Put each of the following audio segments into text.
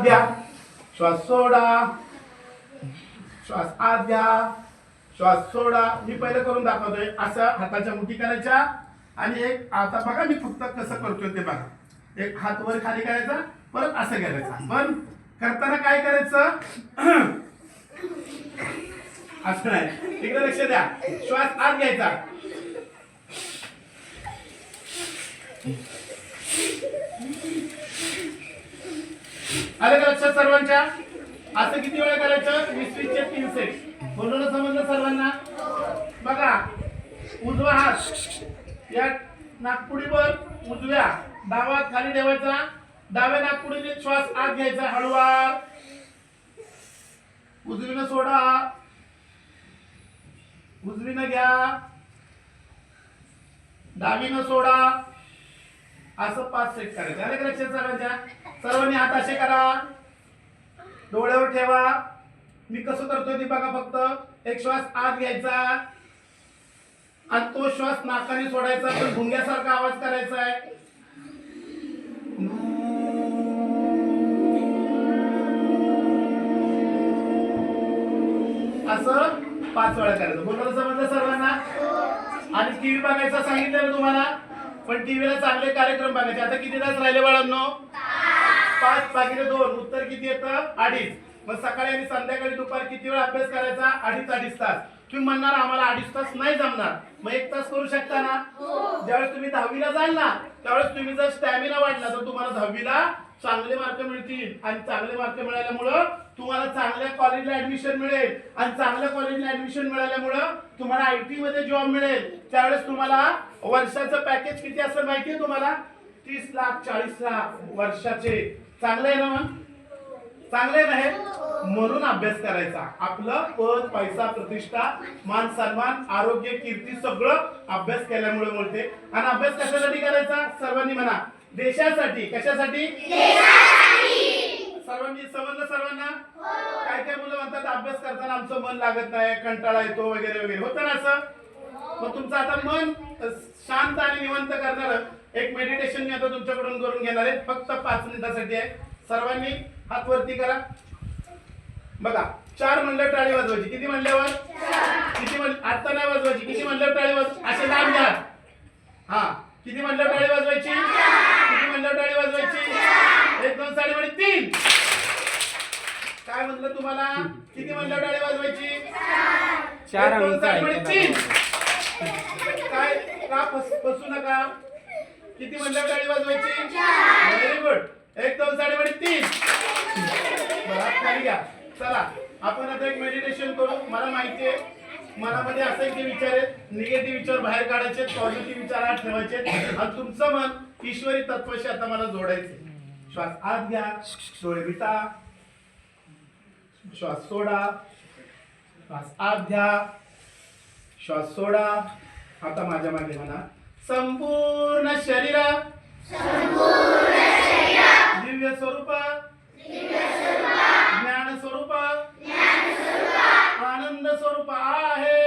द्या, श्वास सोडा, श्वास आत घ्या, श्वास सोडा. मी पहिले करून दाखवतोय. असं हाताच्या मुठी करायच्या आणि एक आता बघा मी फक्त कसं करतोय ते बघा. एक हात वर खाली करायचा, परत असं करायचं. पण करताना काय करायचं असं नाही. इकडे लक्ष द्या. श्वास आत घ्यायचा, आलं का लक्षात सर्वांच्या? असं किती वेळा करायचं? 20 चे 3 सेट. बोलणं समजलं सर्वांना? बघा, उजवा हात या नाकपुडीवर उजव्या, डावा हात खाली ठेवायचा. डाव्या नाकपुडीने श्वास आत घ्यायचा हळूवार, उजवीनं सोडा, उजवीनं घ्या, डावीनं सोडा. असं 5 सेट करायचं. आलं का लक्षात सर्वांच्या? सर्वांनी हात असे करा, डोळ्यावर ठेवा. मी कसं करतोय ते बघा फक्त. एक श्वास आत घ्यायचा आणि तो श्वास नाकाने सोडायचा, पण भुंग्यासारखा आवाज करायचा आहे. असं 5 वेळा करायचं. बोलणं समजलं सर्वांना? आणि टीव्ही बघायचं सांगितलं ना तुम्हाला, पण टीव्हीला चांगले कार्यक्रम बघायचे. आता किती तास राहिले बाळांनो? 5 भागिले 2. उत्तर किती येतं? 2.5. मग सकाळी आणि संध्याकाळी दुपारी किती वेळ अभ्यास करायचा? 2.5 तास. तुम्ही म्हणणार आम्हाला 2.5 तास नाही जमणार, मग 1 तास करू शकता ना? ज्यावेळेस तुम्ही 10वीला जाल ना, त्यावेळेस तुम्ही जर स्टॅमिना वाढला तर तुम्हाला 10वीला चांगले मार्क मिळतील. आणि चांगले मार्क मिळाल्यामुळं तुम्हाला चांगल्या कॉलेजला ऍडमिशन मिळेल. आणि चांगल्या कॉलेजला ऍडमिशन मिळाल्यामुळं तुम्हाला IT मध्ये जॉब मिळेल. त्यावेळेस तुम्हाला वर्षाचं पॅकेज किती असेल माहितीये तुम्हाला? 30 लाख 40 लाख वर्षाचे. चांगलं आहे ना? मग चांगले नाही म्हणून अभ्यास करायचा. आपलं पद, पैसा, प्रतिष्ठा, मान सन्मान, आरोग्य, कीर्ती सगळं अभ्यास केल्यामुळे मिळते. आणि अभ्यास कशासाठी करायचा? सर्वांनी म्हणा, देशासाठी. कशासाठी? सर्वांनी समजलं सर्वांना? काय काय मुलं म्हणतात अभ्यास करताना आमचं मन लागत नाही, कंटाळा येतो वगैरे वगैरे. होतं ना असं? मग तुमचं आता मन शांत आणि निवांत करणार एक मेडिटेशन मी आता तुमच्याकडून करून घेणार आहे. फक्त 5 मिनिटासाठी आहे. सर्वांनी हात वरती करा. बघा, 4 म्हणलं टाळी वाजवायची. किती म्हणल्यावर? किती म्हणलं? आता नाही वाजवायची. किती म्हणलं टाळी वाज असे दाब घ्या. हा, किती म्हणलं टाळी वाजवायची? किती म्हणलं टाळी वाजवायची? 1 2 3 3. काय म्हणलं तुम्हाला? किती म्हणलं टाळी वाजवायची? 4 2 3. काय का बसू नका. किती म्हणलं टाळी वाजवायची? Very good. 1 2 3. हात खाली घ्या. चला आपण आता एक मेडिटेशन करू. मला माहिती आहे मनामध्ये असायचे विचार आहेत, निगेटिव्ह विचार बाहेर काढायचे, पॉझिटिव्ह विचार आत ठेवायचे. आणि तुमचं मन ईश्वरी तत्वाशी आता मला जोडायचे. श्वास आत घ्या, डोळे मिटा, श्वास सोडा, श्वास आत घ्या, श्वास सोडा. आता माझ्या मागे म्हणा, संपूर्ण शरीर दिव्य स्वरूप, ज्ञान स्वरूप, आनंद स्वरूप आहे.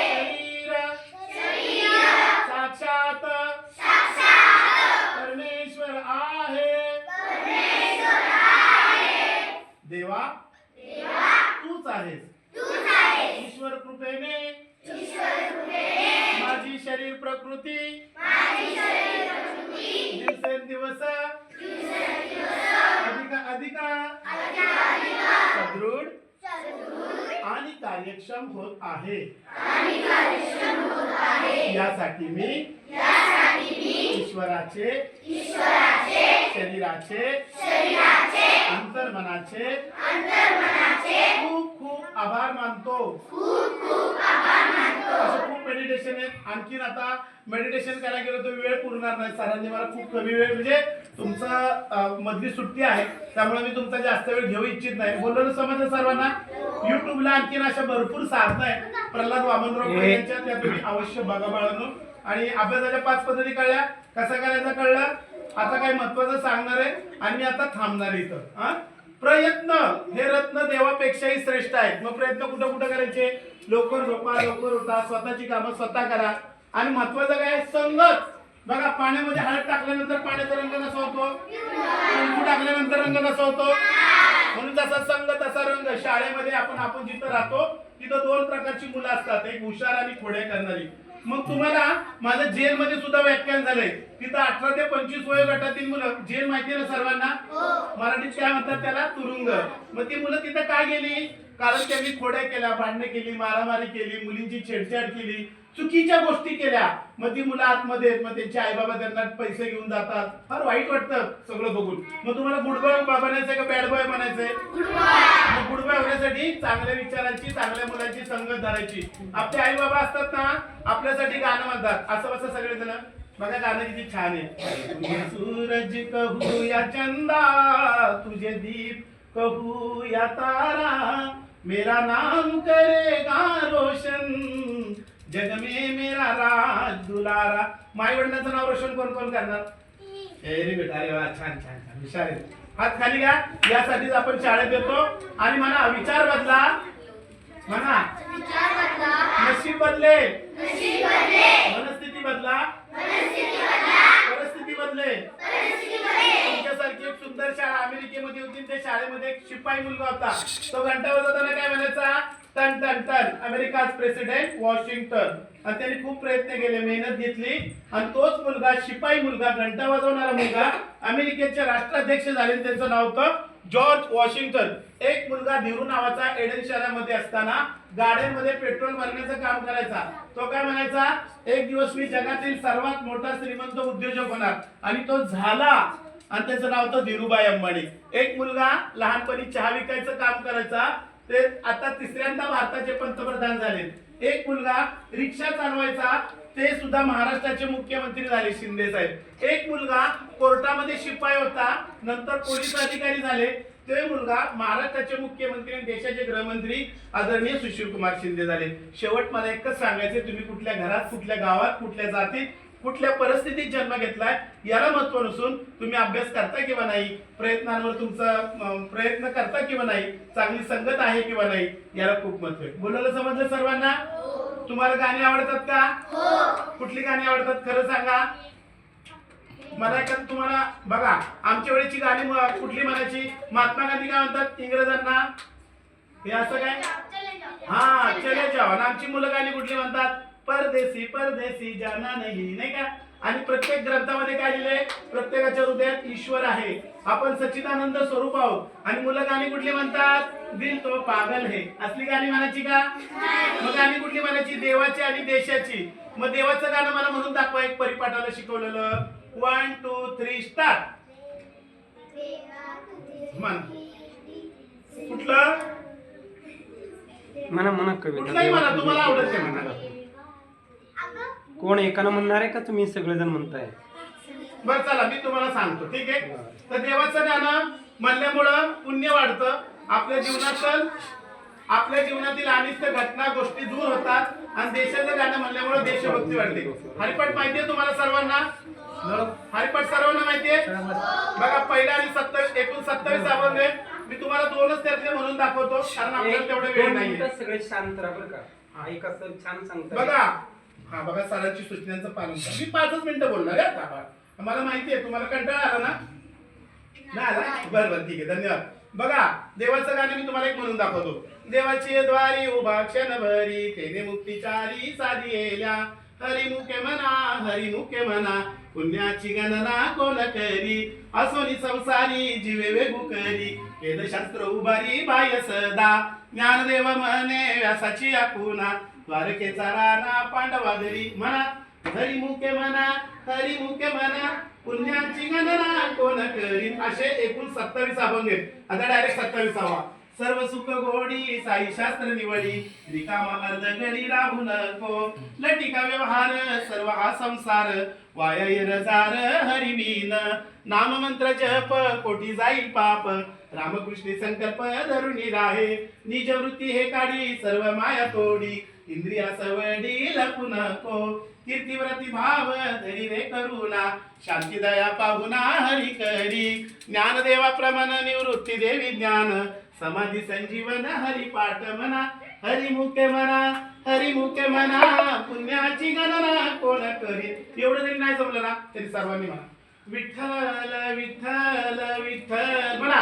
शरीर साक्षात परमेश्वर आहे. देवा तूच आहेस. ईश्वर कृपेने माझी शरीर प्रकृती दिवसेंदिवस अधिक सदृढ आणि कार्यक्षम होत आहे. यासाठी मी ईश्वराचे शरीराचे अंतर्मनाचे खूप खूप आभार मानतो. असं खूप मेडिटेशन आहे. आणखीन आता मेडिटेशन करायला गेलो तर वेळ पुरणार नाही. सरांनी मला खूप कमी वेळ, म्हणजे तुमचा मधली सुट्टी आहे त्यामुळे मी तुमचा जास्त वेळ घेऊ इच्छित नाही. बोललो समजलं सर्वांना? युट्यूबला आणखीन अशा भरपूर साधनं आहे प्रल्हाद वामनराव यांच्या, त्या तुम्ही अवश्य बघा बाळांनो. आणि अभ्यासाच्या 5 पद्धती कळल्या, कसा करायचा कळलं. आता काही महत्वाचं सांगणार आहे आणि मी आता थांबणार इथं. प्रयत्न हे रत्न देवापेक्षाही श्रेष्ठ आहेत. मग प्रयत्न कुठं कुठं करायचे? लवकर झोपा, लवकर उठा, स्वतःची कामं स्वतः करा. आणि महत्वाचं काय? संगत. बघा, पाण्यामध्ये हळद टाकल्यानंतर पाण्याचा रंग कसा होतो? रंग नसा होतो. म्हणून जसा संघ तसा रंग. शाळेमध्ये आपण जिथं राहतो तिथं दोन प्रकारची मुलं असतात, एक हुशार आणि खोड्या करणारी. मग तुम्हाला माझं जेलमध्ये सुद्धा व्याख्यान झालंय. तिथं 18 ते 25 वयोगटातील मुलं, जेल माहिती ना सर्वांना, मराठीत काय म्हणतात त्याला, तुरुंग. मग ती मुलं तिथं काय गेली, कारण त्यांनी खोड्या केल्या, भांडणं केली, मारामारी केली, मुलींची छेडछाड केली, चुकीच्या गोष्टी केल्या. मग ती मुलं आतमध्ये आहेत. मग त्यांचे आई बाबा त्यांना पैसे घेऊन जातात. फार वाईट वाटतं सगळं बघून. मग तुम्हाला गुड बॉय बनायचंय का बॅड बॉय बनायचंय? मग गुड बॉय होण्यासाठी चांगल्या विचारांची, चांगल्या मुलांची संगत धरायची. आपले आई बाबा असतात ना, आपल्यासाठी गाणं म्हणतात. असं बसं सगळेजण. बघा गाणं किती छान आहे. तुझे सूरज कहू या चंदा, तुझे दीप कहू या तारा, मेरा नाम करेगा रोशन, जग में मेरा राज दुलारा. माई वडिलांचं नाव रोशन कोण कोण करणार? Very good. अरे वा, छान छान छान, हुशार आहे. हात खाली घ्या. यासाठीच आपण शाळेत येतो. आणि म्हणा विचार बदला, म्हणा नशीब बदले, मनस्थिती बदला, परिस्थिती बदले. तुमच्यासारखी एक सुंदर शाळा अमेरिकेमध्ये होती. त्या शाळेमध्ये एक शिपाई मुलगा होता. तो घंटा वाजवताना काय म्हणायचा? टन टन टन. अमेरिकाच प्रेसिडेंट वॉशिंग्टन. आणि त्यांनी खूप प्रयत्न केले, मेहनत घेतली, आणि तोच मुलगा, शिपाई मुलगा, घंटा वाजवणारा मुलगा अमेरिकेचे राष्ट्राध्यक्ष झाले. त्यांचं नाव होतं जॉर्ज वॉशिंग्टन. एक मुलगा धीरू नावाचा एडन शहरामध्ये असताना गाड्यांमध्ये पेट्रोल भरण्याचं काम करायचा. तो काय म्हणायचा? एक दिवस मी जगातील सर्वात मोठा श्रीमंत उद्योजक होणार. आणि तो झाला. आणि त्याचं नाव होतं धीरूभाई अंबानी. एक मुलगा लहानपणी चहा विकायचं काम करायचा. ते आता तिसऱ्यांदा भारताचे पंतप्रधान झाले. एक मुलगा रिक्षा चालवायचा. ते सुद्धा महाराष्ट्राचे मुख्यमंत्री झाले, शिंदे साहेब. एक मुलगा कोर्टामध्ये शिपाई होता, नंतर पोलीस अधिकारी झाले. ते मुलगा महाराष्ट्राचे मुख्यमंत्री आणि देशाचे गृहमंत्री आदरणीय सुशील कुमार शिंदे झाले. शेवट मला एकच सांगायचे, तुम्ही कुठल्या घरात, कुठल्या गावात, कुठल्या जातीत, कुठल्या परिस्थितीत जन्म घेतलाय याला महत्व नसून तुम्ही अभ्यास करता किंवा नाही, प्रयत्नांवर तुमचा प्रयत्न करता किंवा नाही, चांगली संगत आहे किंवा नाही, याला खूप महत्व आहे. बोलायला समजलं सर्वांना? तुम्हाला गाणी आवडतात का? कुठली गाणी आवडतात खरं सांगा. मला एखादं तुम्हाला बघा, आमच्या वेळेची गाणी कुठली म्हणायची? महात्मा गांधी काय म्हणतात इंग्रजांना? हे असं काय? हा, चले जाओ. आणि आमची मुलं गाणी कुठली म्हणतात? परदेसी परदेसी जाना नहीं, नाही का? आणि प्रत्येक ग्रंथामध्ये काय लिहिले? प्रत्येकाच्या हृदयात ईश्वर आहे, आपण सच्चिदानंद स्वरूप आहोत. आणि मुलं गाणी कुठली म्हणतात? दिल तो पागल है. असली गाणी म्हणायची का? मग गाणी कुठली म्हणायची? देवाची आणि देशाची. मग देवाचं गाणं मला म्हणून दाखवा, एक परिपाठाला शिकवलेलं. 1 2 3 स्टार्ट. म्हण. कुठलं? म्हणा म्हणा कुठलंही म्हणा, तुम्हाला आवडत ते म्हणा. कोण एकानं म्हणणार आहे का तुम्ही सगळेजण म्हणताय? बरं चला, मी तुम्हाला सांगतो, ठीक आहे? तर देवाचं गाणं म्हणल्यामुळं पुण्य वाढतं. आपल्या जीवनातील अनिष्ट घटना गोष्टी दूर होतात. आणि देशाचं गाणं म्हणल्यामुळे देशभक्ती वाढते. हरिपाठ माहितीये तुम्हाला सर्वांना? हरिपाठ सर्वांना माहितीये? बघा, पहिला आणि 27 अभंग आहे. मी तुम्हाला दोनच त्यातले म्हणून दाखवतो, कारण आपल्याला तेवढा वेळ नाहीये. सगळे शांत राहा बरं का. ऐका सर, छान सांगता. बघा, हा बघा, सरांची सूचनांचं पालन करा. मी 5 मिनिटं बोलणार आहे. मला माहितीये तुम्हाला कंटाळा आला ना? नाही आला? बरं बरं, ठीक आहे, धन्यवाद. बघा, देवाचं गाणं मी तुम्हाला एक म्हणून दाखवतो. देवाची द्वारी उभा क्षणभरी, तेने मुक्तीचारी साधिएल्या, हरिमुखे म्हणा पुण्याची गणना कोण करी, असोनी संसारी जीवे वेगू करी, वेदशास्त्र उभारी बाह्य सदा, ज्ञानदेव म्हणे व्यासाची आपुना, द्वारकेचा राणा पांडवाघरी. म्हणा हरिमुखे म्हणा पुण्याची गणना कोण करीन. असे एकूण 27 अभंग आहेत. आता डायरेक्ट 27वा. सर्व सुख गोडी साई शास्त्र निवडी, रिकामा अर्धगडी राहू नको, लटिका व्यवहार सर्व हा संसार, वाया रजार हरिमीन, नाम मंत्र जप कोटी जाईल पाप, रामकृष्ण संकल्प धरुणी राहे, निज वृत्ती हे काढी सर्व माया तोडी, इंद्रिया सवडी लपू नको, कीर्तिव्रती भाव धरी रे करुणा, शांती दया पाहुना हरि करी, ज्ञानदेवा प्रमाण निवृत्ती देवी ज्ञान, समाधी संजीवन हरिपाठ म्हणा, हरिमुखे म्हणा पुण्याची गणना कोण करी. एवढं जरी नाही जमलं ना तरी सर्वांनी म्हणा विठ्ठल विठ्ठल विठ्ठल म्हणा.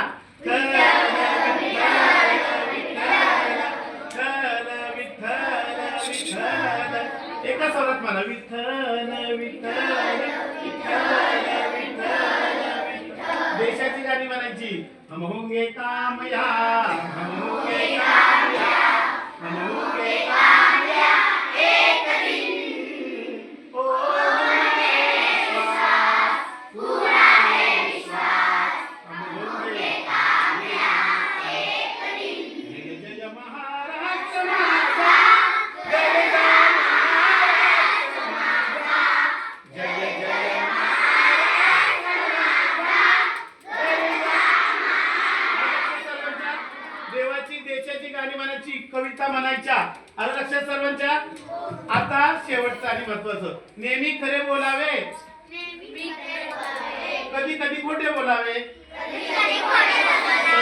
देशाची गाणी म्हणायची. हम होंगे कामयाब, हम होंगे कामयाब, हम होंगे कामयाब एक दिन. ओ हमें विश्वास, पूरा है विश्वास, हम होंगे कामयाब एक दिन. जय जय महाराष्ट्र माझा, जय जय महाराष्ट्र माझा, जय जय देवाची देशाची गाणी म्हणायची, कविता म्हणायच्या. आलं लक्षात सर्वांच्या? आता शेवटचं आणि महत्वाचं, नेहमी खरे बोलावे, कधी कधी खोटे बोलावे. तर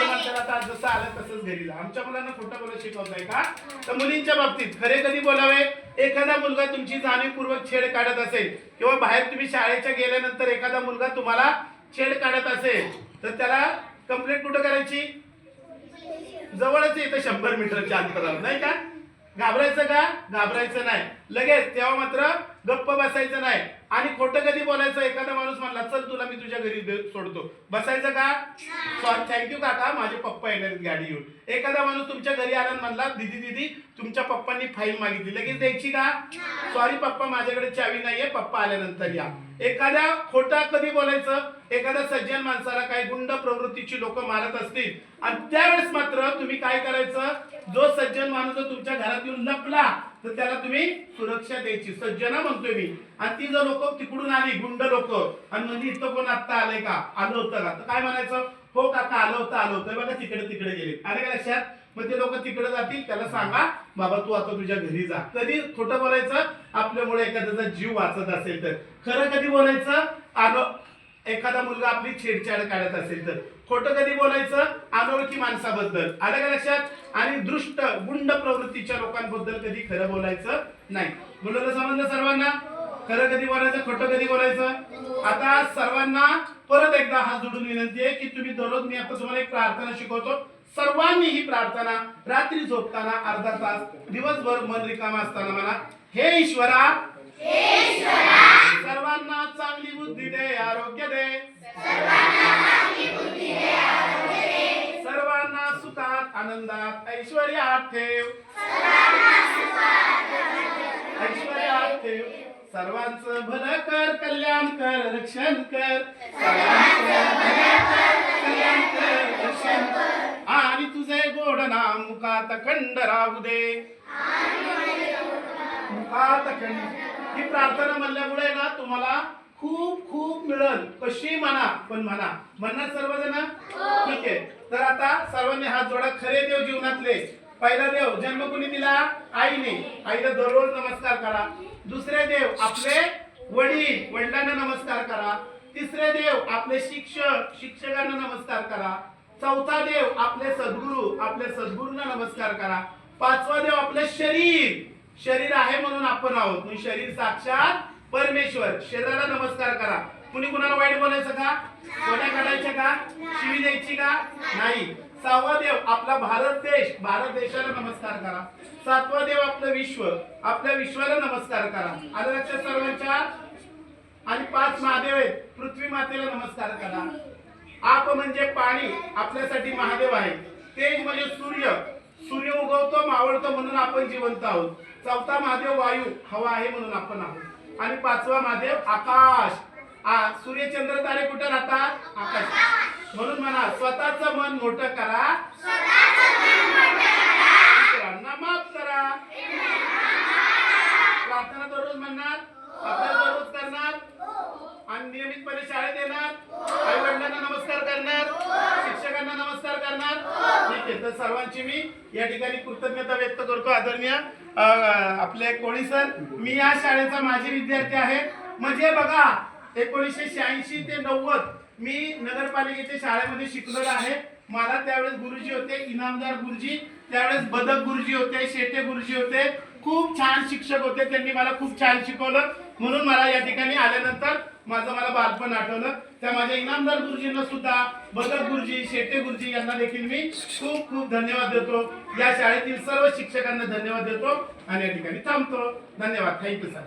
म्हणतात आता जसं आलं तसंच घरी जा. आमच्या मुलांना खोटं बोलत शिकवताय का? तर मुलींच्या बाबतीत खरे कधी बोलावे. एखादा मुलगा तुमची जाणीवपूर्वक छेड काढत असेल किंवा बाहेर तुम्ही शाळेच्या गेल्यानंतर एखादा मुलगा तुम्हाला छेड काढत असेल तर त्याला कंप्लेंट कुठं करायची? जवळच येतं 100 मीटरच्या अंतरावर, नाही का? घाबरायचं का? घाबरायचं नाही. लगेच तेव्हा मात्र गप्प बसायचं नाही. आणि खोटं कधी बोलायचं? एखादा माणूस म्हणला चल तुला मी तुझ्या घरी सोडतो, बसायचं का? सॉरी थँक्यू काका, माझे पप्पा येणार आहेत गाडी घेऊन. एखादा माणूस तुमच्या घरी आला आणि म्हणला दीदी दीदी तुमच्या पप्पांनी फाईल मागितली, लगेच द्यायची का? सॉरी पप्पा माझ्याकडे चावी नाहीये, पप्पा आल्यानंतर या. एखाद्या खोटा कधी बोलायचं? एखाद्या सज्जन माणसाला काही गुंड प्रवृत्तीची लोक मारत असतील आणि त्यावेळेस मात्र तुम्ही काय करायचं? जो सज्जन माणूस तुमच्या घरात येऊन लपला तर त्याला तुम्ही सुरक्षा द्यायची. सज्जना म्हणतोय मी. आणि ती जर लोक तिकडून आली गुंड लोक आणि म्हणजे इथं कोण आता आलंय का, आलं होतं का, तर काय म्हणायचं? हो काका आलं होतं बघा तिकडे तिकडे गेले. आले का लक्षात? मग ते लोक तिकडे जातील, त्याला सांगा बाबा तू आता तुझ्या घरी जा. कधी खोटं बोलायचं? आपल्यामुळे एखाद्याचा जीव वाचत असेल तर. खरं कधी बोलायचं? आलं एखादा मुलगा आपली छेडछाड काढत असेल तर. खोटं कधी बोलायचं? अनोळखी माणसाबद्दल. आलं का लक्षात? आणि दृष्ट गुंड प्रवृत्तीच्या लोकांबद्दल कधी खरं बोलायचं नाही. बोललं समजलं सर्वांना? खरं कधी बोलायचं, खोटं कधी बोलायचं? आता सर्वांना परत एकदा हात जोडून विनंती आहे की तुम्ही दररोज, मी आता तुम्हाला एक प्रार्थना शिकवतो, सर्वांनी ही प्रार्थना रात्री झोपताना अर्धा तास, दिवसभर मन रिकामा असताना म्हणा. हे ईश्वरा, सर्वांना चांगली बुद्धी दे, आरोग्य दे, सर्वांना सुखात आनंदात ऐश्वर्यात ठेव, ऐश्वर्यात ठेव, सर्वांचं भलं कर, कल्याण कर, रक्षण कर, कल्याण कर, रक्षण कर. आणि तुझे गोड नाम मुखात खंड राहू दे, मुखात खंड. ही प्रार्थना म्हणल्यामुळे ना तुम्हाला खूप खूप मिळेल. कशी म्हणा पण म्हणा. म्हणणार सर्वजण? ठीक आहे. तर आता सर्वांनी हात जोडा. खरे देव जीवनातले. पहिला देव जन्म कोणी दिला? आईने. आईला दररोज नमस्कार करा. दुसरे देव आपले वडील, वडिलांना नमस्कार करा. तिसरे देव आपले शिक्षक, शिक्षकांना नमस्कार करा. चौथा देव आपले सद्गुरू, आपल्या सद्गुरूंना नमस्कार करा. पाचवा देव आपले शरीर, शरीर आहे म्हणून आपण आहोत. म्हणून शरीर साक्षात परमेश्वर, शरीराला नमस्कार करा. कुणी कुणाला वाईट बोलायचं का? कोण्या काढायच्या का? शिवी द्यायची का? नाही. सहावा देव आपला भारत देश, भारत देशाला नमस्कार करा. सातवा देव आपलं विश्व, आपल्या विश्वाला नमस्कार करा. आलं लक्षात सर्वांच्या? आणि 5 महादेव आहेत. पृथ्वी मातेला नमस्कार करा. आप म्हणजे पाणी, आपल्यासाठी महादेव आहे. तेज म्हणजे सूर्य, सूर्य उगवतो मावळतो म्हणून आपण जिवंत आहोत. चौथा महादेव वायू, हवा आहे म्हणून आपण आहोत. आणि 5वा महादेव आकाश. सूर्य चंद्र तारे कुठे राहतात? आकाश. म्हणून म्हणा स्वतःचं मन मोठं करा, इतरांना माफ करा. प्रार्थना दररोज म्हणणार, अभ्यास दररोज करणार आणि नियमितपणे शाळेत येणार, आई वडिलांना नमस्कार करणार, शिक्षकांना नमस्कार करणार. ठीक आहे. तर सर्वांची मी या ठिकाणी कृतज्ञता व्यक्त करतो. आदरणीय आपले कोळी सर, मी या शाळेचा माजी विद्यार्थी आहे. म्हणजे बघा 1986 ते 90 मी नगरपालिकेच्या शाळेमध्ये शिकलेलो आहे. मला त्यावेळेस गुरुजी होते इनामदार गुरुजी, त्यावेळेस बदक गुरुजी होते, शेटे गुरुजी होते. खूप छान शिक्षक होते. त्यांनी मला खूप छान शिकवलं. म्हणून मला या ठिकाणी आल्यानंतर मला बालपण आठवलं. त्या माझ्या इनामदार गुरुजींना सुद्धा, बदक गुरुजी, शेटे गुरुजी यांना देखील मी खूप खूप धन्यवाद देतो. या शाळेतील सर्व शिक्षकांना धन्यवाद देतो आणि या ठिकाणी थांबतो. धन्यवाद. Thank you sir.